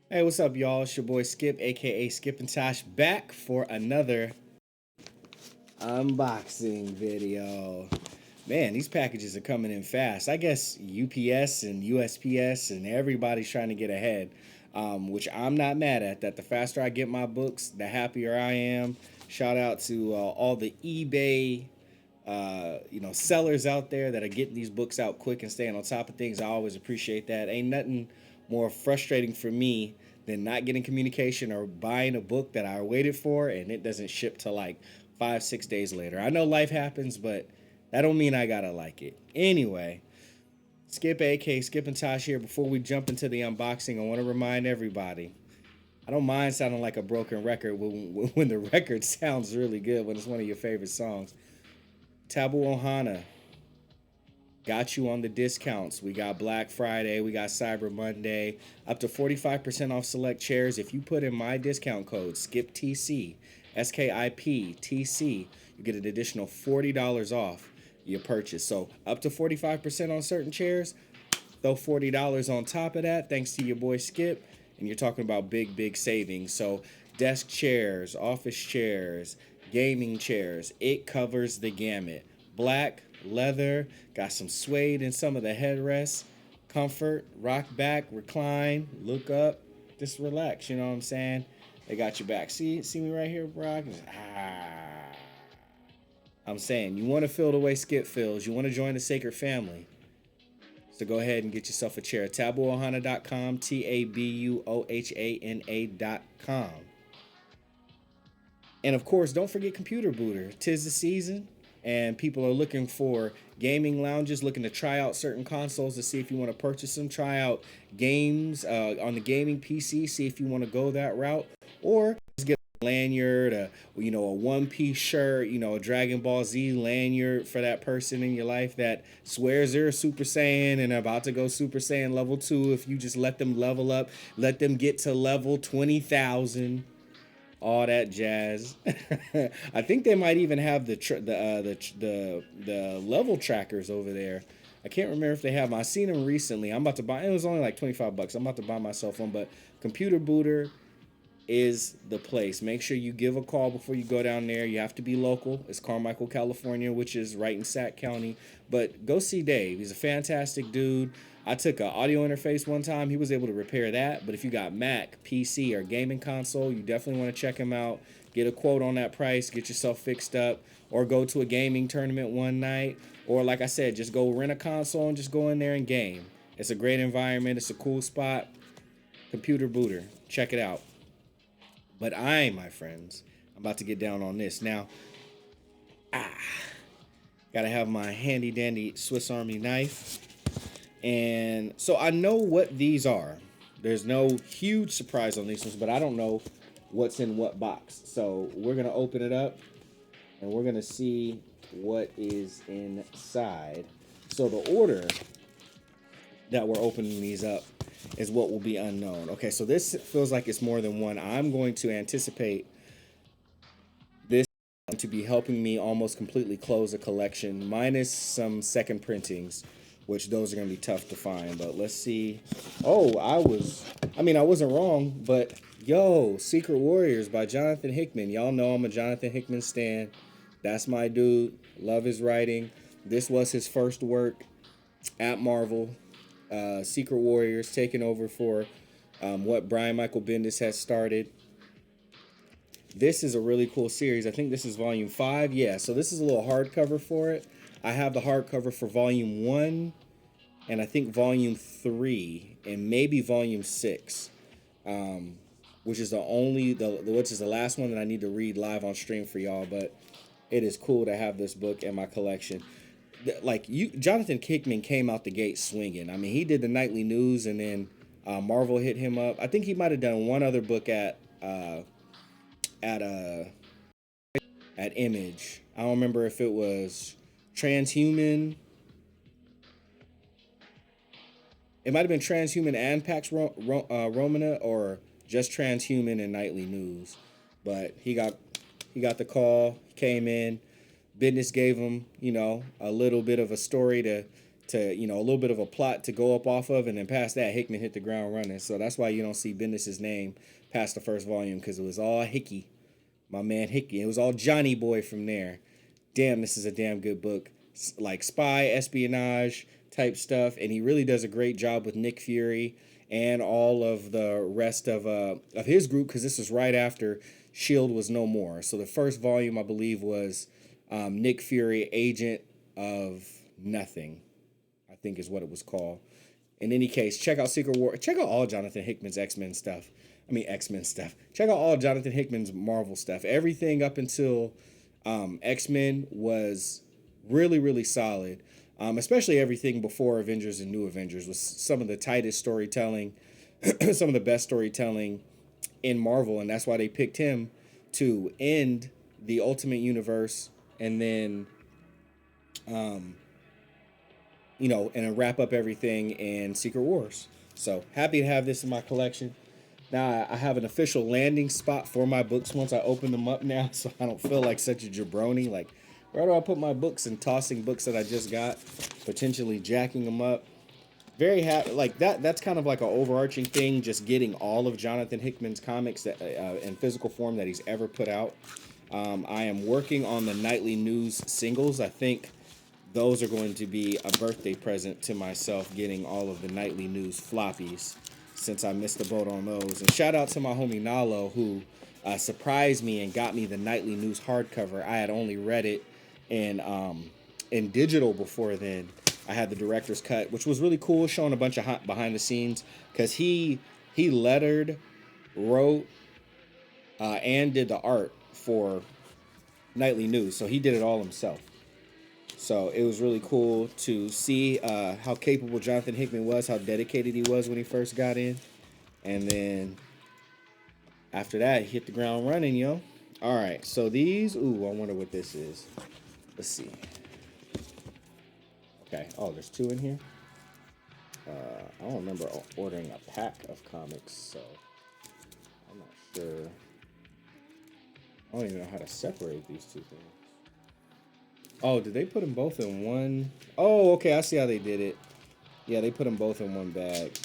Hey, what's up, y'all? It's your boy Skip, aka Skip and Tosh, back for another unboxing video. Man, these packages are coming in fast. I guess UPS and USPS and everybody's trying to get ahead, which I'm not mad at. That the faster I get my books, the happier I am. Shout out to all the eBay sellers out there that are getting these books out quick and staying on top of things. I always appreciate that. Ain't nothing more frustrating for me than not getting communication or buying a book that I waited for and it doesn't ship till like 5, 6 days later. I know life happens, but that don't mean I gotta like it. Anyway, Skip AK, Skip and Tosh here. Before we jump into the unboxing, I want to remind everybody I don't mind sounding like a broken record when the record sounds really good, when it's one of your favorite songs. Tabu Ohana got you on the discounts. We got Black Friday, we got Cyber Monday, up to 45% off select chairs. If you put in my discount code SKIPTC, SKIPTC, you get an additional $40 off your purchase. So up to 45% on certain chairs, throw $40 on top of that, thanks to your boy Skip, and you're talking about big savings. So desk chairs, office chairs, gaming chairs, it covers the gamut. Black, leather, got some suede in some of the headrests. Comfort, rock back, recline, look up, just relax. You know what I'm saying? They got your back. See me right here, Brock? I'm saying you want to feel the way Skip feels. You want to join the sacred family. So go ahead and get yourself a chair. Tabuohana.com, TABUOHANA.com. And of course, don't forget Computer Booter. 'Tis the season, and people are looking for gaming lounges, looking to try out certain consoles to see if you want to purchase them, try out games on the gaming PC, see if you want to go that route, or just get a lanyard, a One Piece shirt, a Dragon Ball Z lanyard for that person in your life that swears they're a Super Saiyan and about to go Super Saiyan level 2. If you just let them level up, let them get to level 20,000, all that jazz. I think they might even have the level trackers over there. I can't remember if they have them. I seen them recently. I'm about to buy. It was only like $25. I'm about to buy myself one. But Computer Booter is the place. Make sure you give a call before you go down there. You have to be local. It's Carmichael, California, which is right in Sac County. But go see Dave. He's a fantastic dude. I took an audio interface one time. He was able to repair that. But if you got Mac, PC, or gaming console, you definitely want to check him out. Get a quote on that price. Get yourself fixed up. Or go to a gaming tournament one night. Or like I said, just go rent a console and just go in there and game. It's a great environment. It's a cool spot. Computer Booter. Check it out. But my friends, I'm about to get down on this. Now, gotta have my handy dandy Swiss Army knife. And so I know what these are. There's no huge surprise on these ones, but I don't know what's in what box. So we're gonna open it up and we're gonna see what is inside. So the order that we're opening these up is what will be unknown. Okay, so this feels like it's more than one. I'm going to anticipate this to be helping me almost completely close a collection, minus some second printings, which those are going to be tough to find. But let's see. Oh, I wasn't wrong, but yo, Secret Warriors by Jonathan Hickman. Y'all know I'm a Jonathan Hickman stan. That's my dude. Love his writing. This was his first work at Marvel. Secret Warriors taking over for what Brian Michael Bendis has started. This is a really cool series. I think this is volume 5. Yeah, so this is a little hardcover for it. I have the hardcover for volume 1 and I think volume 3 and maybe volume 6, which is which is the last one that I need to read live on stream for y'all. But it is cool to have this book in my collection. Jonathan Hickman came out the gate swinging. I mean, he did the nightly news, and then Marvel hit him up. I think he might have done one other book at Image. I don't remember if it was Transhuman. It might have been Transhuman and Pax Romana, or just Transhuman and Nightly News. But he got the call, came in. Business gave him, a little bit of a story to to, you know, a little bit of a plot to go up off of, and then past that, Hickman hit the ground running. So that's why you don't see Bendis's name past the first volume, because it was all Hickey, my man Hickey. It was all Johnny Boy from there. Damn, this is a damn good book. Like spy, espionage type stuff, and he really does a great job with Nick Fury and all of the rest of his group, because this was right after Shield was no more. So the first volume, I believe, was Nick Fury, Agent of Nothing, I think is what it was called. In any case, check out Secret War. Check out all Jonathan Hickman's X-Men stuff. X-Men stuff. Check out all Jonathan Hickman's Marvel stuff. Everything up until X-Men was really, really solid. Especially everything before Avengers and New Avengers was some of the tightest storytelling, some of the best storytelling in Marvel, and that's why they picked him to end the Ultimate Universe, and then, and wrap up everything in Secret Wars. So happy to have this in my collection. Now I have an official landing spot for my books once I open them up now, so I don't feel like such a jabroni. Like, where do I put my books, and tossing books that I just got, potentially jacking them up? Very happy. Like that's kind of like an overarching thing, just getting all of Jonathan Hickman's comics that in physical form that he's ever put out. I am working on the nightly news singles. I think those are going to be a birthday present to myself, getting all of the nightly news floppies, since I missed the boat on those. And shout out to my homie Nalo, who surprised me and got me the nightly news hardcover. I had only read it in digital before then. I had the director's cut, which was really cool, showing a bunch of behind the scenes, because he lettered, wrote, and did the art for nightly news. So he did it all himself. So it was really cool to see how capable Jonathan Hickman was, how dedicated he was when he first got in. And then after that, he hit the ground running, yo. All right, so these, I wonder what this is. Let's see. Okay, there's 2 in here. I don't remember ordering a pack of comics, so I'm not sure. I don't even know how to separate these 2 things. Oh, did they put them both in one? Oh, okay, I see how they did it. Yeah, they put them both in one bag.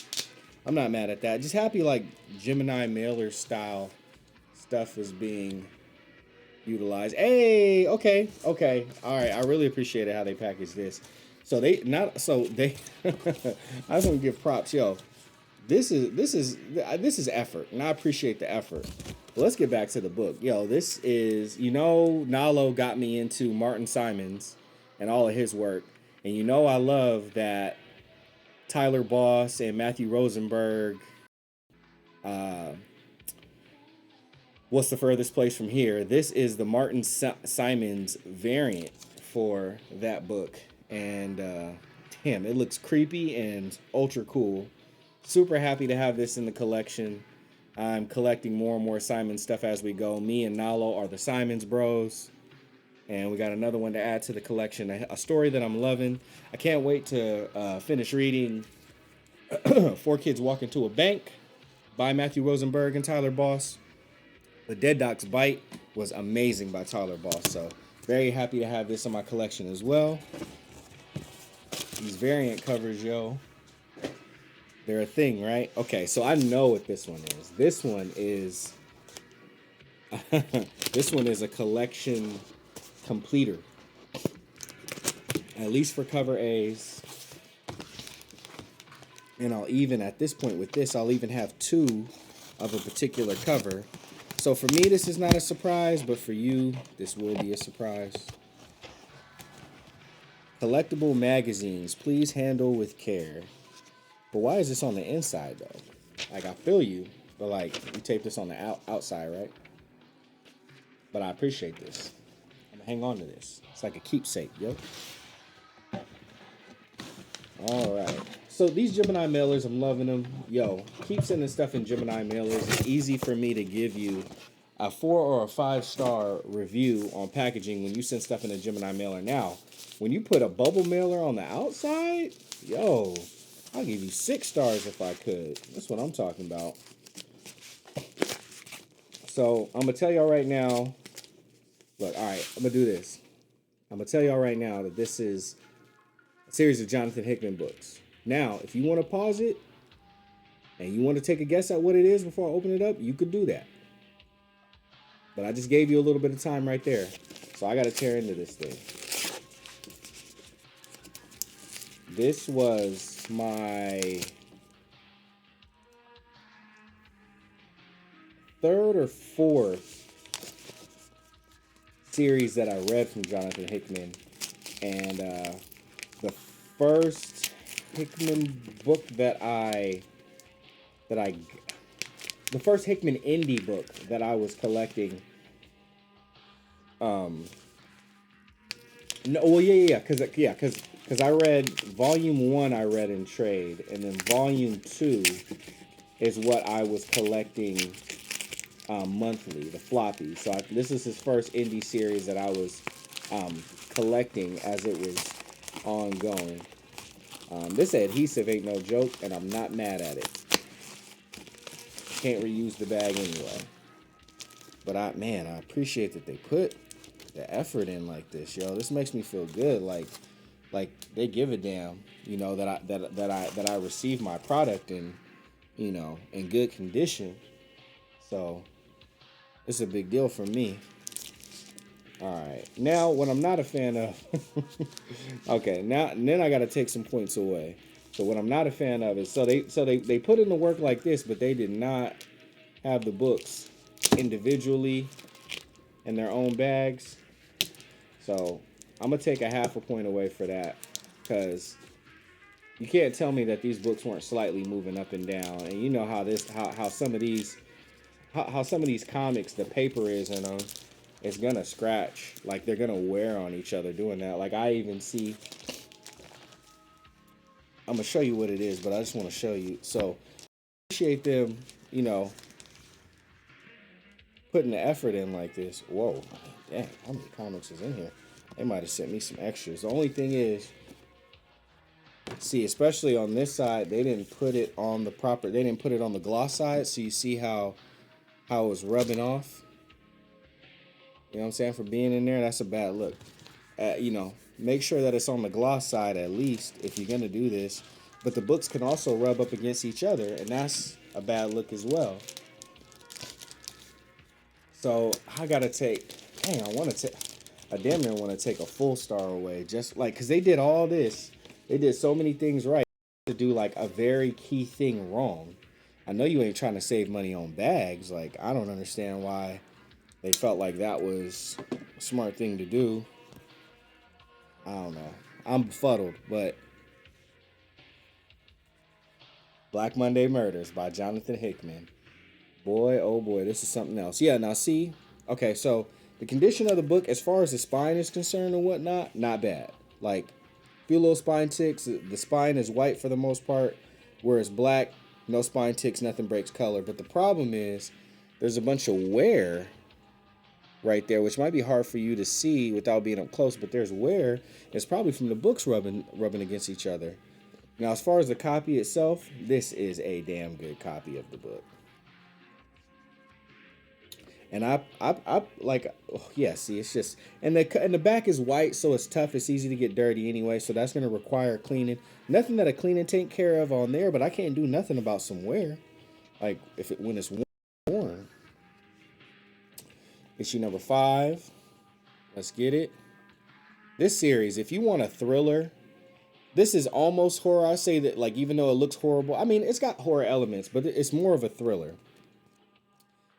I'm not mad at that. Just happy, like, Gemini mailer style stuff is being utilized. Hey, okay. All right, I really appreciated how they packaged this. I just want to give props, yo. This is effort, and I appreciate the effort. But let's get back to the book. Yo, this is, Nalo got me into Martin Simons and all of his work. And I love that Tyler Boss and Matthew Rosenberg, What's the Furthest Place from Here? This is the Martin Simons variant for that book. And damn, it looks creepy and ultra cool. Super happy to have this in the collection. I'm collecting more and more Simons stuff as we go. Me and Nalo are the Simons bros. And we got another one to add to the collection. A story that I'm loving. I can't wait to finish reading 4 Kids Walk Into a Bank by Matthew Rosenberg and Tyler Boss. The Dead Doc's Bite was amazing by Tyler Boss. So very happy to have this in my collection as well. These variant covers, yo. They're a thing, right? Okay, so I know what this one is. This one is a collection completer. At least for cover A's. And I'll even, at this point with this, I'll even have 2 of a particular cover. So for me, this is not a surprise, but for you, this will be a surprise. Collectible magazines, please handle with care. But why is this on the inside, though? Like, I feel you, but, like, you tape this on the outside, right? But I appreciate this. I'm going to hang on to this. It's like a keepsake, yo. All right. So these Gemini mailers, I'm loving them. Yo, keep sending stuff in Gemini mailers. It's easy for me to give you a 4 or a 5-star review on packaging when you send stuff in a Gemini mailer. Now, when you put a bubble mailer on the outside, yo, I'll give you 6 stars if I could. That's what I'm talking about. So I'm going to tell y'all right now. Look, all right, I'm going to do this. I'm going to tell y'all right now that this is series of Jonathan Hickman books. Now, if you want to pause it and you want to take a guess at what it is before I open it up, you could do that. But I just gave you a little bit of time right there. So I got to tear into this thing. This was my third or fourth series that I read from Jonathan Hickman. And the first Hickman book the first Hickman indie book that I was collecting. No, well, because I read volume 1. I read in trade, and then volume 2 is what I was collecting monthly, the floppy. So this is his first indie series that I was collecting as it was ongoing. This adhesive ain't no joke, and I'm not mad at it. Can't reuse the bag anyway. But I appreciate that they put the effort in like this, yo. This makes me feel good, like they give a damn, you know, that I receive my product in, you know, in good condition. So it's a big deal for me. All right, now what I'm not a fan of. Okay, now and then I got to take some points away. So what I'm not a fan of is they put in the work like this, but they did not have the books individually in their own bags. So I'm gonna take a half a point away for that, because you can't tell me that these books weren't slightly moving up and down. And you know how some of these comics, the paper is in them, it's gonna scratch, like they're gonna wear on each other doing that. Like I even see, I'm gonna show you what it is, but I just want to show you. So appreciate them, you know, putting the effort in like this. Whoa, damn, how many comics is in here? They might have sent me some extras. The only thing is, see, especially on this side, they didn't put it on the gloss side, so you see how it was rubbing off. You know what I'm saying? For being in there, that's a bad look. You know, make sure that it's on the gloss side at least if you're gonna do this. But the books can also rub up against each other, and that's a bad look as well. So I gotta take. Dang, I damn near want to take a full star away, just like, because they did all this. They did so many things right to do like a very key thing wrong. I know you ain't trying to save money on bags. Like, I don't understand why they felt like that was a smart thing to do. I don't know. I'm befuddled, but Black Monday Murders by Jonathan Hickman. Boy, oh boy, this is something else. Yeah, now see, okay, so the condition of the book, as far as the spine is concerned and whatnot, not bad. Like, a few little spine ticks. The spine is white for the most part, whereas black, no spine ticks, nothing breaks color. But the problem is, there's a bunch of wear right there, which might be hard for you to see without being up close. But there's wear. It's probably from the books rubbing against each other. Now, as far as the copy itself, this is a damn good copy of the book. And I like, oh, yeah, see, it's just, and the back is white, so it's tough. It's easy to get dirty anyway, so that's going to require cleaning. Nothing that a cleaning take care of on there, but I can't do nothing about some wear. Like, when it's worn. Issue number 5. Let's get it. This series, if you want a thriller, this is almost horror. I say that, like, even though it looks horrible, I mean, it's got horror elements, but it's more of a thriller.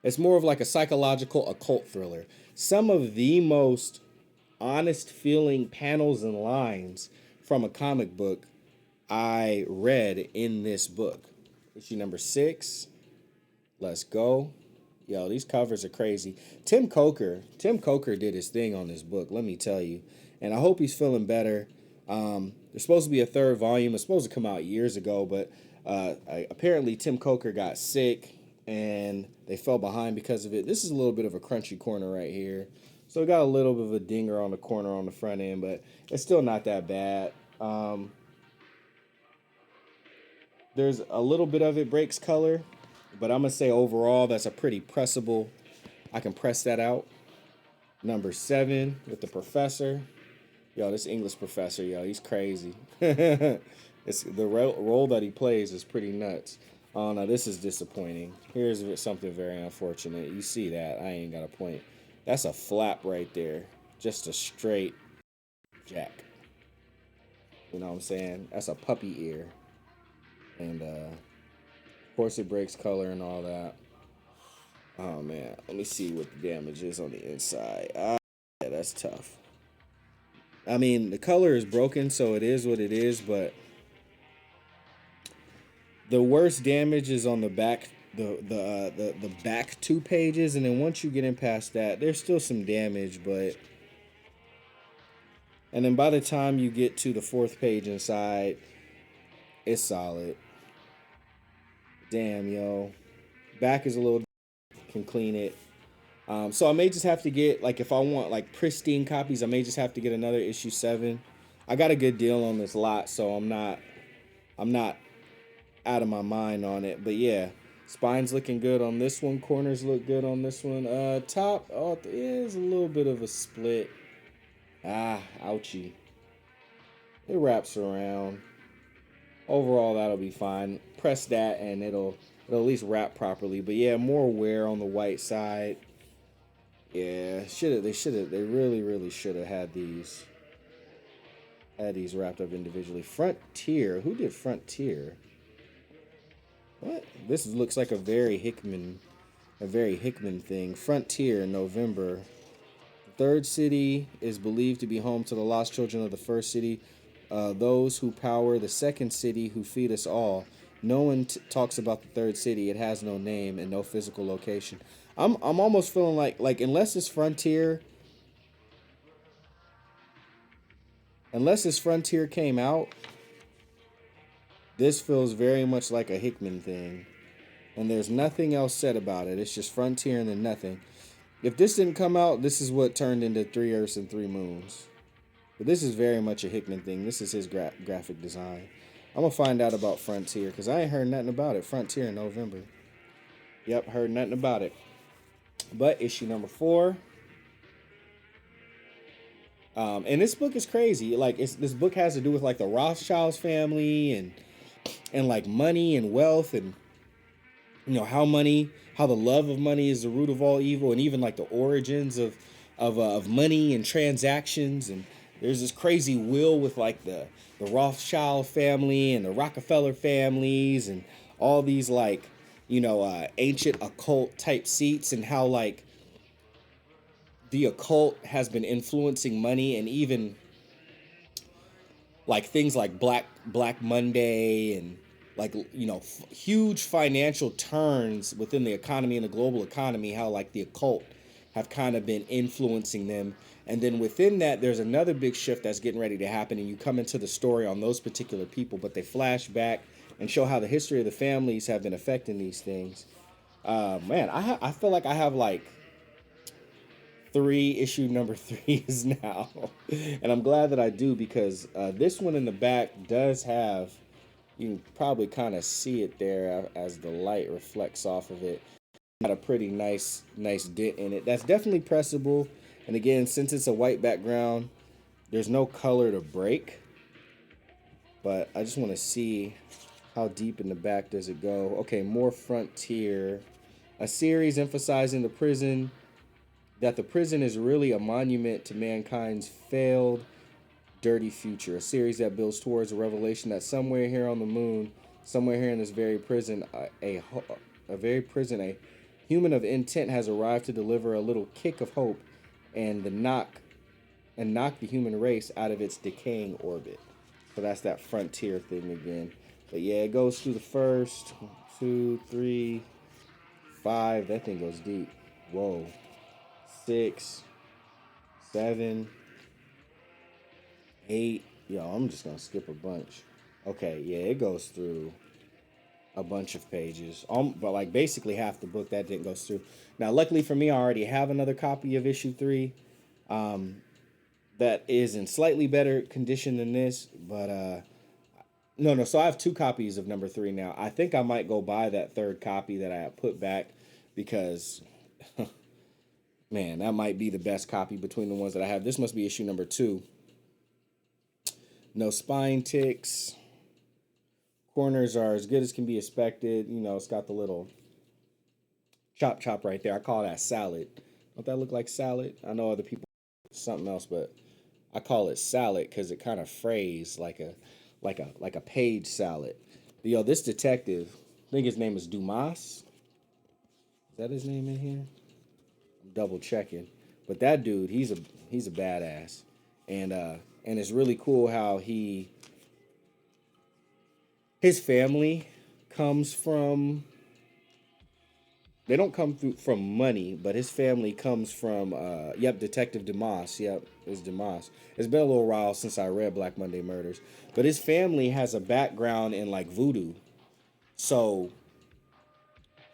It's more of like a psychological occult thriller. Some of the most honest feeling panels and lines from a comic book I read in this book. Issue number 6. Let's go. Yo, these covers are crazy. Tim Coker did his thing on this book, let me tell you. And I hope he's feeling better. There's supposed to be a 3rd volume. It's supposed to come out years ago, but apparently Tim Coker got sick and they fell behind because of it. This is a little bit of a crunchy corner right here. So we got a little bit of a dinger on the corner on the front end, but it's still not that bad. There's a little bit of it breaks color, but I'm going to say overall that's a pretty pressable. I can press that out. Number 7 with the professor. Yo, this English professor, yo, he's crazy. It's the role that he plays is pretty nuts. Oh no, this is disappointing. Here's something very unfortunate. You see that? I ain't got a point. That's a flap right there. Just a straight jack. You know what I'm saying? That's a puppy ear. And of course it breaks color and all that. Oh man, let me see what the damage is on the inside. Yeah, that's tough. I mean, the color is broken, so it is what it is. But the worst damage is on the back, the back 2 pages, and then once you get in past that, there's still some damage. But and then by the time you get to the fourth page inside, it's solid. Damn, yo, back is a little can clean it. So I may just have to get like if I want like pristine copies, I may just have to get another issue 7. I got a good deal on this lot, so I'm not out of my mind on it. But yeah, spine's looking good on this one. Corners look good on this one. Top, oh, is a little bit of a split. Ouchie. It wraps around. Overall, that'll be fine. Press that, and it'll at least wrap properly. But yeah, more wear on the white side. Yeah, they really should have had these wrapped up individually. Frontier, who did Frontier? What? This looks like a very Hickman thing. Frontier, November. The third city is believed to be home to the lost children of the first city, those who power the second city, who feed us all. No one talks about the third city. It has no name and no physical location. I'm almost feeling like unless this Frontier came out, this feels very much like a Hickman thing. And there's nothing else said about it. It's just Frontier and then nothing. If this didn't come out, this is what turned into Three Earths and Three Moons. But this is very much a Hickman thing. This is his graphic design. I'm going to find out about Frontier because I ain't heard nothing about it. Frontier in November. Yep, heard nothing about it. But issue number 4. And this book is crazy. Like this book has to do with like the Rothschilds family and like money and wealth and how the love of money is the root of all evil, and even like the origins of money and transactions. And there's this crazy will with like the Rothschild family and the Rockefeller families and all these like ancient occult type seats, and how like the occult has been influencing money, and even like things like Black Monday and like huge financial turns within the economy and the global economy, how like the occult have kind of been influencing them. And then within that there's another big shift that's getting ready to happen, and you come into the story on those particular people, but they flash back and show how the history of the families have been affecting these things. Man, I feel like I have like 3 issue number 3s now. And I'm glad that I do, because this one in the back does have, you can probably kind of see it there as the light reflects off of it. Got a pretty nice dent in it. That's definitely pressable. And again, since it's a white background, there's no color to break. But I just want to see how deep in the back does it go. Okay, more Frontier. A series emphasizing the prison is really a monument to mankind's failed, dirty future. A series that builds towards a revelation that somewhere here on the moon, somewhere here in this very prison, a human of intent has arrived to deliver a little kick of hope and knock the human race out of its decaying orbit. So that's that Frontier thing again. But yeah, it goes through the first 2, 3, 5. That thing goes deep. Whoa. 6, 7, 8. Yo, I'm just gonna skip a bunch. Okay, yeah, it goes through a bunch of pages. But like basically half the book that didn't go through. Now, luckily for me, I already have another copy of issue 3. That is in slightly better condition than this, but no. So I have 2 copies of number 3 now. I think I might go buy that third copy that I put back, because man, that might be the best copy between the ones that I have. This must be issue number 2. No spine ticks. Corners are as good as can be expected. You know, it's got the little chop right there. I call that salad. Don't that look like salad? I know other people something else, but I call it salad because it kind of frays like a page salad. Yo, this detective, I think his name is Dumas. Is that his name in here? I'm double checking. But that dude, he's a badass. And and it's really cool how his family comes from, they don't come through from money, but his family comes from yep, Detective Demas. Yep, it's Demas. It's been a little while since I read Black Monday Murders, but his family has a background in like voodoo. So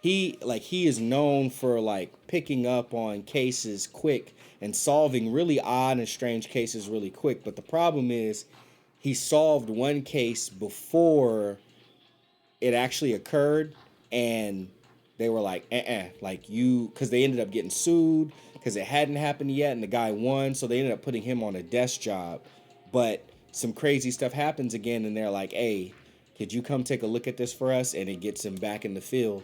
he is known for like picking up on cases quick and solving really odd and strange cases really quick. But the problem is he solved one case before it actually occurred, and they were like like you, because they ended up getting sued because it hadn't happened yet and the guy won, so they ended up putting him on a desk job. But some crazy stuff happens again and they're like, hey, could you come take a look at this for us? And it gets him back in the field.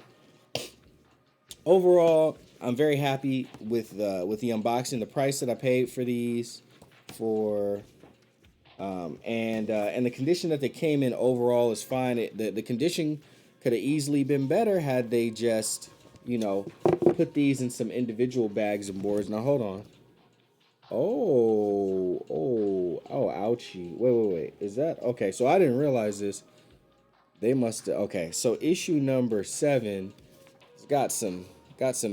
Overall, I'm very happy with the unboxing, the price that I paid for these, for and the condition that they came in overall is fine. The condition could have easily been better had they just, you know, put these in some individual bags and boards. Now hold on. Oh, ouchie. Wait. Is that okay? So I didn't realize this. They must. Okay, so issue number 7. It's got some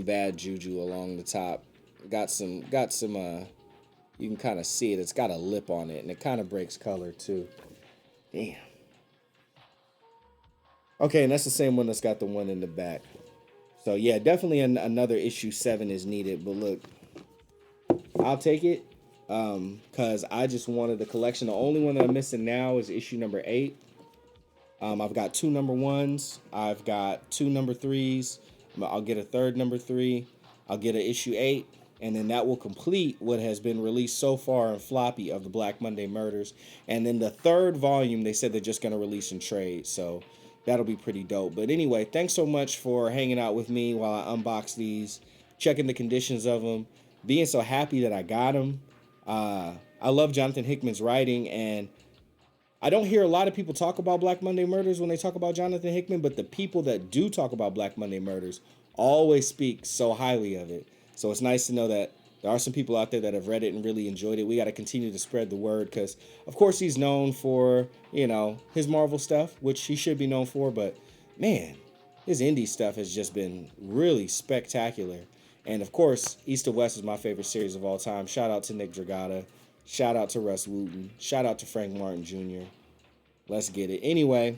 bad juju along the top. Got some you can kind of see it. It's got a lip on it and it kind of breaks color too. Damn. Okay, and that's the same one that's got the one in the back. So yeah, definitely another issue 7 is needed, but look, I'll take it cuz I just wanted the collection. The only one that I'm missing now is issue number 8. I've got 2 number 1s. I've got 2 number 3s. I'll get a third number 3. I'll get an issue 8. And then that will complete what has been released so far in floppy of the Black Monday Murders. And then the third volume, they said they're just going to release in trade. So that'll be pretty dope. But anyway, thanks so much for hanging out with me while I unbox these, checking the conditions of them, being so happy that I got them. I love Jonathan Hickman's writing, and I don't hear a lot of people talk about Black Monday Murders when they talk about Jonathan Hickman, but the people that do talk about Black Monday Murders always speak so highly of it. So it's nice to know that there are some people out there that have read it and really enjoyed it. We got to continue to spread the word because, of course, he's known for, you know, his Marvel stuff, which he should be known for. But, man, his indie stuff has just been really spectacular. And, of course, East to West is my favorite series of all time. Shout out to Nick Dragata. Shout out to Russ Wooten. Shout out to Frank Martin Jr. Let's get it. Anyway,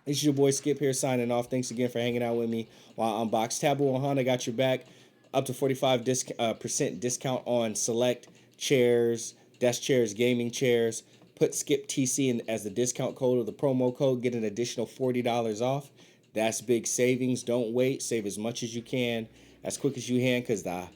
it's your boy Skip here signing off. Thanks again for hanging out with me while I unbox. Taboo and Honda got your back. Up to 45% discount on select chairs, desk chairs, gaming chairs. Put Skip TC in as the discount code or the promo code. Get an additional $40 off. That's big savings. Don't wait. Save as much as you can, as quick as you can, because the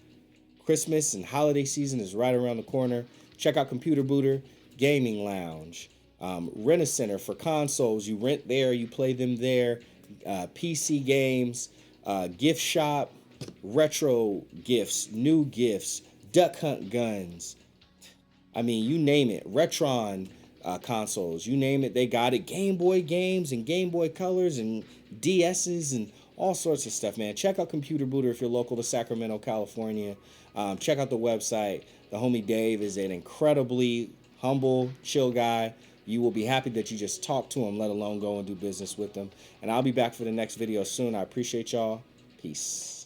Christmas and holiday season is right around the corner. Check out Computer Booter, Gaming Lounge, Rent-A-Center for consoles. You rent there, you play them there. PC games, gift shop, retro gifts, new gifts, duck hunt guns. I mean, you name it. Retron consoles, you name it, they got it. Game Boy games and Game Boy Colors and DS's and all sorts of stuff, man. Check out Computer Booter if you're local to Sacramento, California. Check out the website. The homie Dave is an incredibly humble, chill guy. You will be happy that you just talked to him, let alone go and do business with him. And I'll be back for the next video soon. I appreciate y'all. Peace.